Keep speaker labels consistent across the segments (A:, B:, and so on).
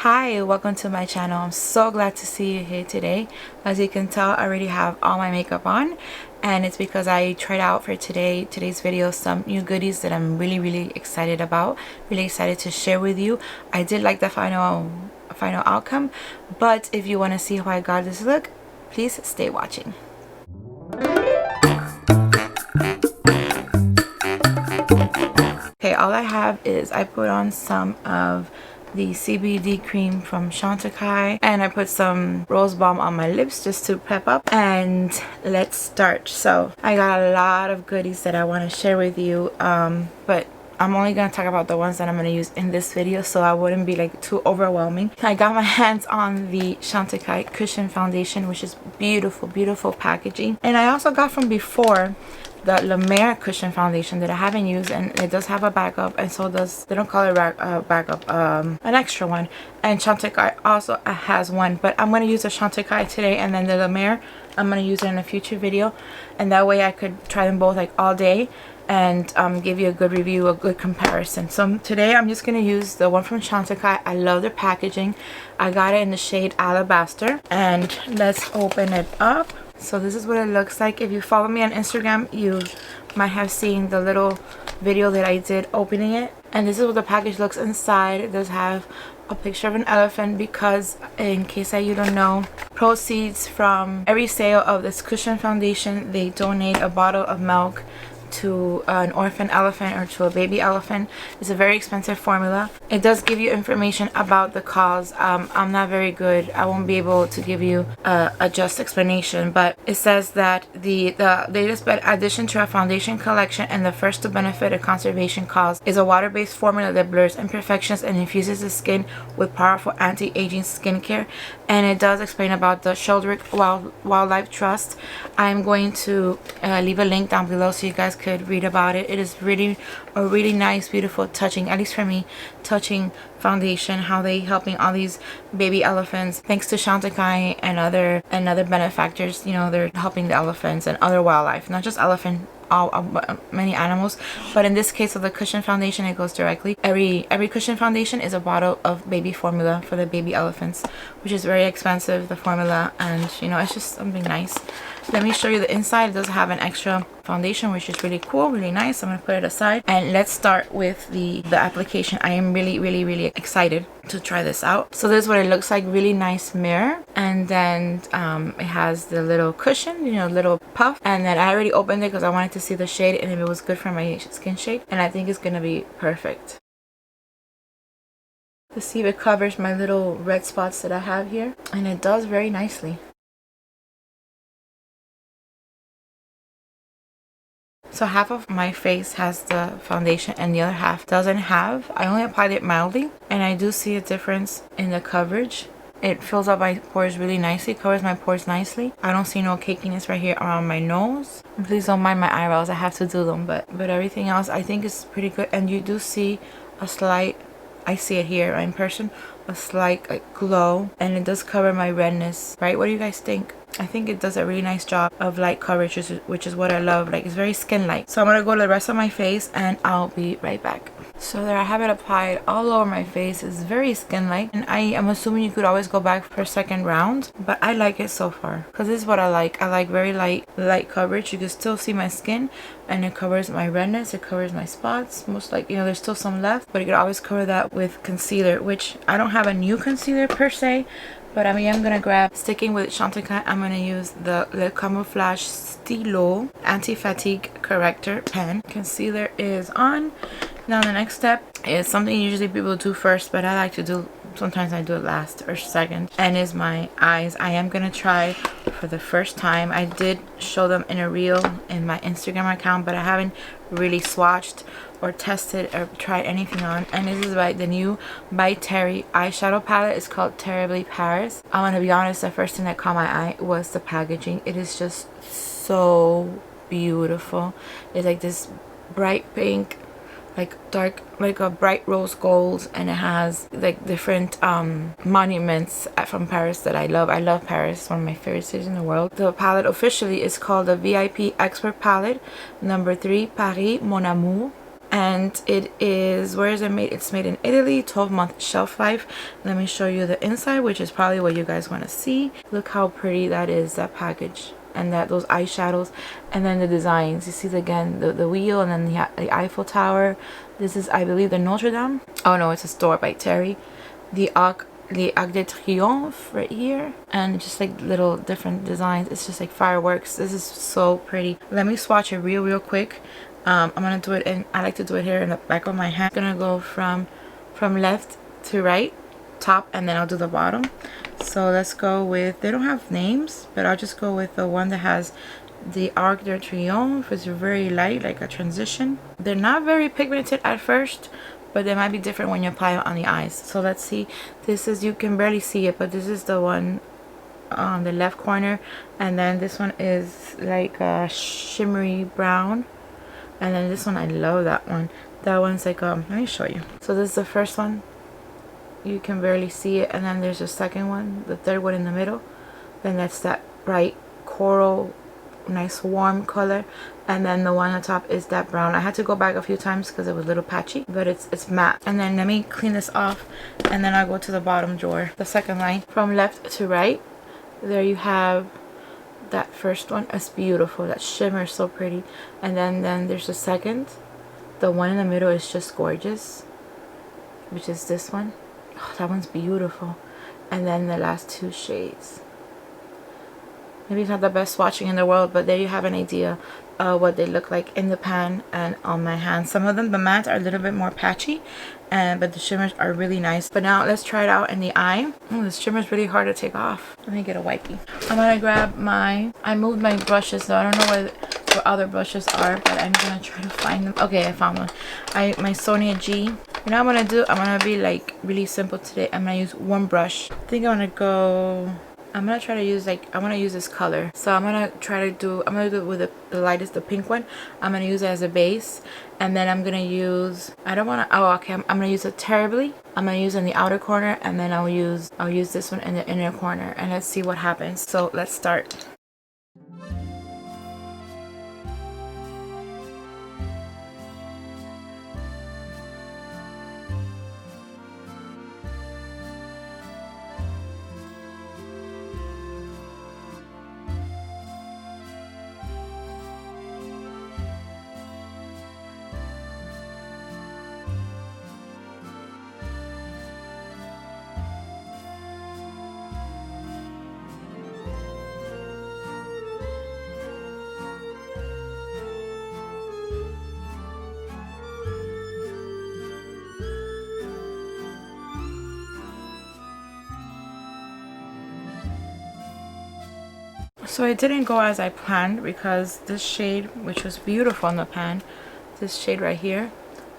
A: Hi, welcome to my channel. I'm so glad to see you here today. As you can tell, I already have all my makeup on, and it's because I tried out for today's video some new goodies that I'm really excited about, really excited to share with you. I did like the final outcome, but if you want to see how I got this look, please stay watching. Okay, all I have is I put on some of the CBD cream from Chantecaille, and I put some rose balm on my lips just to pep up, and let's start. So I got a lot of goodies that I want to share with you, but I'm only going to talk about the ones that I'm going to use in this video so I wouldn't be like too overwhelming. I got my hands on the Chantecaille Cushion Foundation, which is beautiful packaging, and I also got from before the La Mer Cushion Foundation that I haven't used, and it does have a backup, and so does, they don't call it backup, an extra one, and Chantecaille also has one, but I'm going to use the Chantecaille today, and then the La Mer I'm going to use it in a future video, and that way I could try them both like all day and give you a good review, a good comparison. So today I'm just going to use the one from Chantecaille. I love their packaging. I got it in the shade Alabaster, and let's open it up. So this is what it looks like. If you follow me on Instagram, you might have seen the little video that I did opening it. And this is what the package looks inside. It does have a picture of an elephant because, in case that you don't know, proceeds from every sale of this cushion foundation, they donate a bottle of milk to an orphan elephant or to a baby elephant. It's a very expensive formula. It does give you information about the cause. I'm not very good. I won't be able to give you a just explanation, but it says that the latest addition to our foundation collection and the first to benefit a conservation cause is a water-based formula that blurs imperfections and infuses the skin with powerful anti-aging skincare. And it does explain about the Sheldrick Wildlife Trust. I'm going to leave a link down below so you guys could read about it. It is really a really nice, beautiful, touching, at least for me, touching foundation. How they helping all these baby elephants, thanks to Chantecaille and other benefactors. You know, they're helping the elephants and other wildlife, not just elephant, many animals, but in this case of the cushion foundation, it goes directly. Every cushion foundation is a bottle of baby formula for the baby elephants, which is very expensive, the formula, and you know, it's just something nice. Let me show you the inside. It does have an extra foundation, which is really cool, really nice. I'm gonna put it aside, and let's start with the application. I am really excited to try this out. So this is what it looks like. Really nice mirror, and then it has the little cushion, you know, little puff, and then I already opened it because I wanted to see the shade and if it was good for my skin shade, and I think it's gonna be perfect. Let's see if it covers my little red spots that I have here, and it does very nicely. So half of my face has the foundation and the other half doesn't have. I only applied it mildly, and I do see a difference in the coverage. It fills up my pores really nicely, covers my pores nicely. I don't see no cakiness right here around my nose. And please don't mind my eyebrows, I have to do them, but everything else I think is pretty good. And you do see a slight, I see it here in person, a slight like glow, and it does cover my redness, right? What do you guys think? I think it does a really nice job of light coverage, which is what I love. Like, it's very skin light. So I'm gonna go to the rest of my face and I'll be right back. So there, I have it applied all over my face. It's very skin light, and I am assuming you could always go back for a second round, but I like it so far because this is what I like. I like very light coverage. You can still see my skin, and it covers my redness, it covers my spots. Most, like, you know, there's still some left, but you could always cover that with concealer, which I don't have a new concealer per se, but I mean, I'm gonna grab, sticking with Chantecaille, I'm gonna use the Camouflage Stylo Anti-Fatigue Corrector Pen. Concealer is on. Now the next step is something usually people do first, but I like to do, sometimes I do it last or second, and is my eyes. I am gonna try for the first time. I did show them in a reel in my Instagram account, but I haven't really swatched or tested or tried anything on. And this is by the new byterry eyeshadow palette. It's called Terribly Paris. I'm gonna be honest, the first thing that caught my eye was the packaging. It is just so beautiful. It's like this bright pink, like dark, like a bright rose gold, and it has like different monuments from Paris that I love. I love Paris. It's one of my favorite cities in the world. The palette officially is called the V.I.P Expert Palette number 3 Paris Mon Amour, and it is, where is it made? It's made in Italy, 12-month shelf life. Let me show you the inside, which is probably what you guys want to see. Look how pretty that is, that package, and that those eyeshadows, and then the designs. You see again the wheel, and then the Eiffel Tower. This is, I believe, the Notre Dame. Oh no, it's a store by Terry. The Arc de Triomphe right here, and just like little different designs. It's just like fireworks. This is so pretty. Let me swatch it real quick. I'm gonna do it, and I like to do it here in the back of my hand. I'm gonna go from left to right, top, and then I'll do the bottom. So let's go with, they don't have names, but I'll just go with the one that has the Arc de Triomphe. It's very light, like a transition. They're not very pigmented at first, but they might be different when you apply it on the eyes. So let's see. This is, you can barely see it, but this is the one on the left corner, and then this one is like a shimmery brown, and then this one, I love that one. That one's like let me show you. So this is the first one, you can barely see it, and then there's a second one, the third one in the middle, then that's that bright coral, nice warm color, and then the one on top is that brown. I had to go back a few times because it was a little patchy, but it's matte. And then let me clean this off, and then I'll go to the bottom drawer, the second line from left to right. There you have that first one. It's beautiful, that shimmer is so pretty. And then there's the second, the one in the middle is just gorgeous, which is this one. Oh, that one's beautiful. And then the last two shades. Maybe it's not the best swatching in the world, but there you have an idea of what they look like in the pan and on my hands. Some of them, the mattes, are a little bit more patchy, but the shimmers are really nice. But now let's try it out in the eye. Oh, this shimmer is really hard to take off. Let me get a wipey. I'm gonna grab I moved my brushes, so I don't know where other brushes are, but I'm gonna try to find them. Okay, I found one. My Sonia G. You know what I'm gonna do? I'm gonna be like really simple today. I'm gonna use one brush. I think I'm gonna try to use, like, I want to use this color, so I'm gonna do it with the lightest, the pink one. I'm gonna use it as a base, and then I'm gonna use, I'm gonna use it terribly. I'm gonna use it in the outer corner, and then I'll use this one in the inner corner, and let's see what happens. So let's start. So it didn't go as I planned, because this shade, which was beautiful in the pan, this shade right here,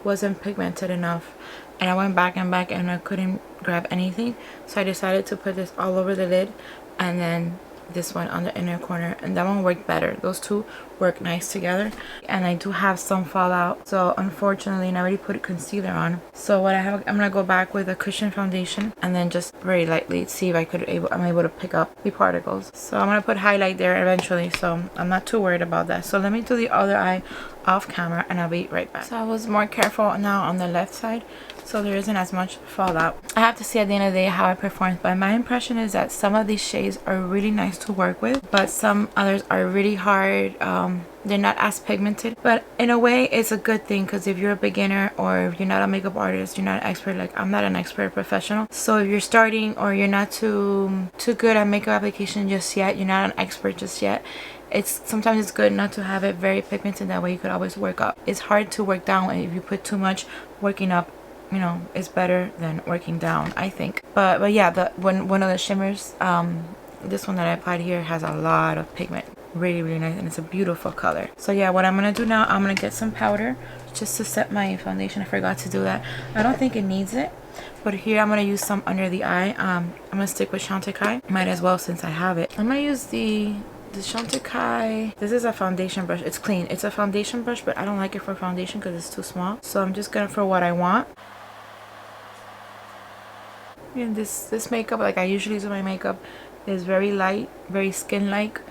A: wasn't pigmented enough, and I went back and I couldn't grab anything. So I decided to put this all over the lid, and then this one on the inner corner, and that one worked better. Those two work nice together, and I do have some fallout, so unfortunately, and I already put concealer on. So what I'm gonna go back with a cushion foundation, and then just very lightly see if I'm able to pick up the particles. So I'm gonna put highlight there eventually, so I'm not too worried about that. So let me do the other eye off camera, and I'll be right back. So I was more careful now on the left side, so there isn't as much fallout. I have to see at the end of the day how it performs, but my impression is that some of these shades are really nice to work with, but some others are really hard. They're not as pigmented, but in a way it's a good thing, because if you're a beginner, or if you're not a makeup artist, you're not an expert, like I'm not an expert professional, so if you're starting, or you're not too good at makeup application just yet, you're not an expert just yet, sometimes it's good not to have it very pigmented. That way you could always work up. It's hard to work down if you put too much. Working up, you know, is better than working down, I think. But yeah, one of the shimmers, this one that I applied here, has a lot of pigment. Really nice, and it's a beautiful color. So yeah, what I'm gonna do now, I'm gonna get some powder just to set my foundation. I forgot to do that. I don't think it needs it, but here I'm gonna use some under the eye. I'm gonna stick with Chantecaille. Might as well, since I have it. I'm gonna use the Chantecaille. This is a foundation brush. It's clean. It's a foundation brush, but I don't like it for foundation because it's too small. So I'm just gonna, for what I want. And this makeup, like I usually do my makeup, is very light, very skin-like.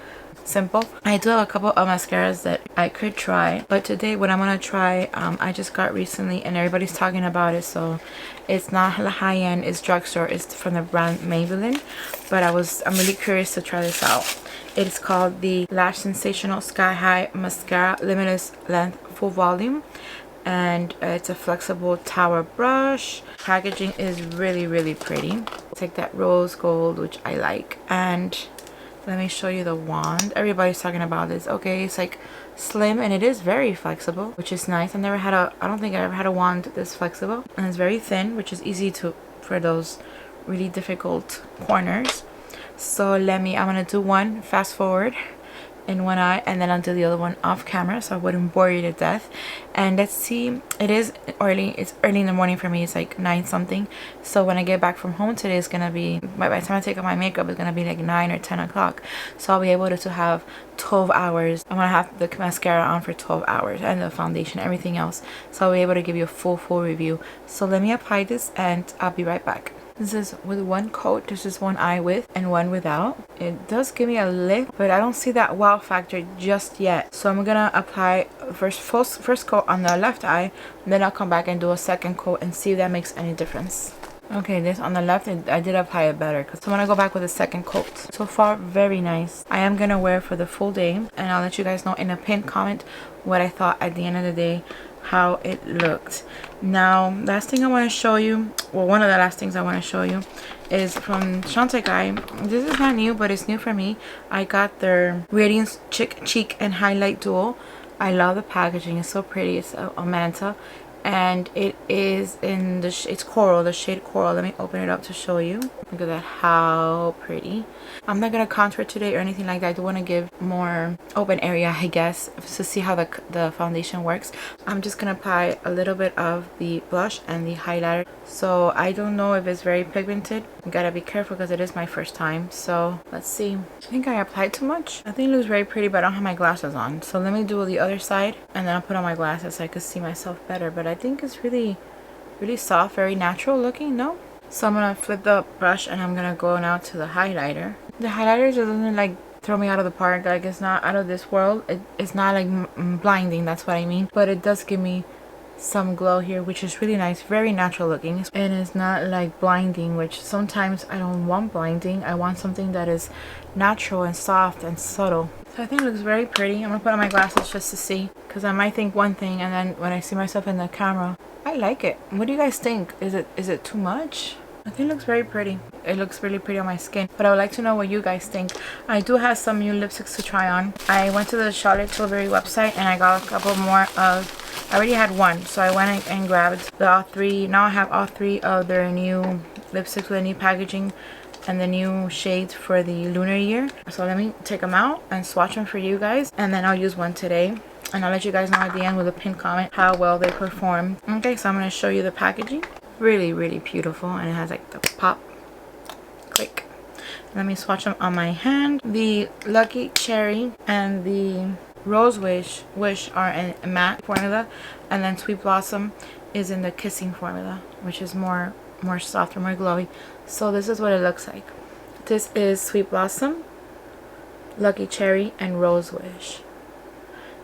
A: simple. I do have a couple of mascaras that I could try, but today what I'm gonna try, I just got recently and everybody's talking about it, so it's not high-end, it's drugstore, it's from the brand Maybelline, but I'm really curious to try this out. It's called the Lash Sensational Sky High Mascara Limitless Length Full Volume, and it's a flexible tower brush. Packaging is really pretty. Take that rose gold, which I like, and let me show you the wand. Everybody's talking about this. Okay, it's like slim and it is very flexible, which is nice. I don't think I ever had a wand this flexible, and it's very thin, which is easy for those really difficult corners. So I'm gonna do one fast forward in one eye, and then I'll do the other one off camera so I wouldn't bore you to death. And let's see, it's early in the morning for me. It's like 9 something, so when I get back from home today, it's gonna be, by the time I take off my makeup, it's gonna be like 9 or 10 o'clock, so I'll be able to have 12 hours. I'm gonna have the mascara on for 12 hours and the foundation, everything else, so I'll be able to give you a full review. So let me apply this and I'll be right back. This is with one coat. This is one eye with and one without. It does give me a lift, but I don't see that wow factor just yet. So I'm gonna apply first coat on the left eye, then I'll come back and do a second coat and see if that makes any difference. Okay, this on the left, I did apply it better, so I'm gonna go back with a second coat. So far, very nice. I am gonna wear it for the full day, and I'll let you guys know in a pinned comment what I thought at the end of the day, how it looked. Now, last thing I want to show you, well, one of the last things I want to show you is from Chantecaille. This is not new, but it's new for me. I got their Radiance Cheek and Highlight Duo. I love the packaging. It's so pretty. It's a manta, and it is in it's coral, the shade coral. Let me open it up to show you. Look at that, how pretty. I'm not gonna contour today or anything like that. I do want to give more open area, I guess, to see how the foundation works. I'm just gonna apply a little bit of the blush and the highlighter. So I don't know if it's very pigmented. You gotta be careful because it is my first time. So let's see. I think I applied too much. I think it looks very pretty, but I don't have my glasses on. So let me do the other side, and then I'll put on my glasses so I can see myself better. But I think it's really soft, very natural looking. No? So I'm gonna flip the brush and I'm gonna go now to the highlighter. The highlighter just doesn't like throw me out of the park. Like, it's not out of this world. It's not like blinding, that's what I mean. But it does give me some glow here, which is really nice, very natural looking, and it's not like blinding, which sometimes I don't want blinding. I want something that is natural and soft and subtle. So I think it looks very pretty. I'm gonna put on my glasses just to see, because I might think one thing and then when I see myself in the camera, I like it. What do you guys think? Is it too much? I think it looks very pretty. It looks really pretty on my skin, but I would like to know what you guys think. I do have some new lipsticks to try on. I went to the Charlotte Tilbury website and I got a couple more of, I already had one, so I went and grabbed all 3. Now I have all 3 of their new lipsticks with the new packaging and the new shades for the lunar year. So let me take them out and swatch them for you guys, and then I'll use one today, and I'll let you guys know at the end with a pinned comment how well they perform. Okay, so I'm going to show you the packaging. Really beautiful, and it has like the pop click. Let me swatch them on my hand. The Lucky Cherry and the Rose Wish are in a matte formula, and then Sweet Blossom is in the Kissing formula, which is more softer, more glowy. So this is what it looks like. This is Sweet Blossom, Lucky Cherry, and Rose Wish.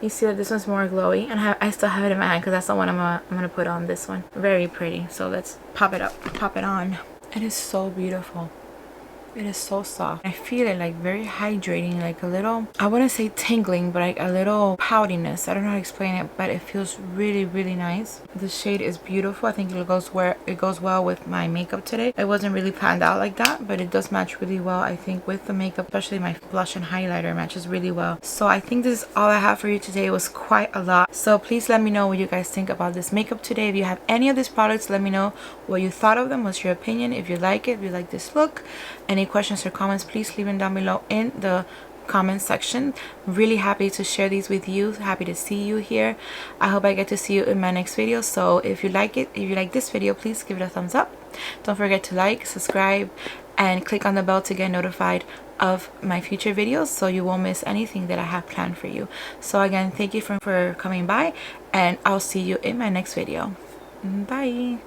A: You see that this one's more glowy, and I still have it in my hand because that's the one I'm gonna put on. This one, very pretty. So let's pop it up, pop it on. It is so beautiful. It is so soft. I feel it like very hydrating, like a little, I wouldn't say tingling, but like a little powdiness. I don't know how to explain it, but it feels really nice. The shade is beautiful. I think it goes well with my makeup today. It wasn't really planned out like that, but it does match really well, I think, with the makeup, especially my blush and highlighter matches really well. So I think this is all I have for you today. It was quite a lot. So please let me know what you guys think about this makeup today. If you have any of these products, let me know what you thought of them. What's your opinion? If you like it, if you like this look, any questions or comments, please leave them down below in the comment section. Really happy to share these with you. Happy to see you here. I hope I get to see you in my next video. So if you like it, if you like this video, please give it a thumbs up. Don't forget to like, subscribe, and click on the bell to get notified of my future videos so you won't miss anything that I have planned for you. So again, thank you for coming by, and I'll see you in my next video. Bye.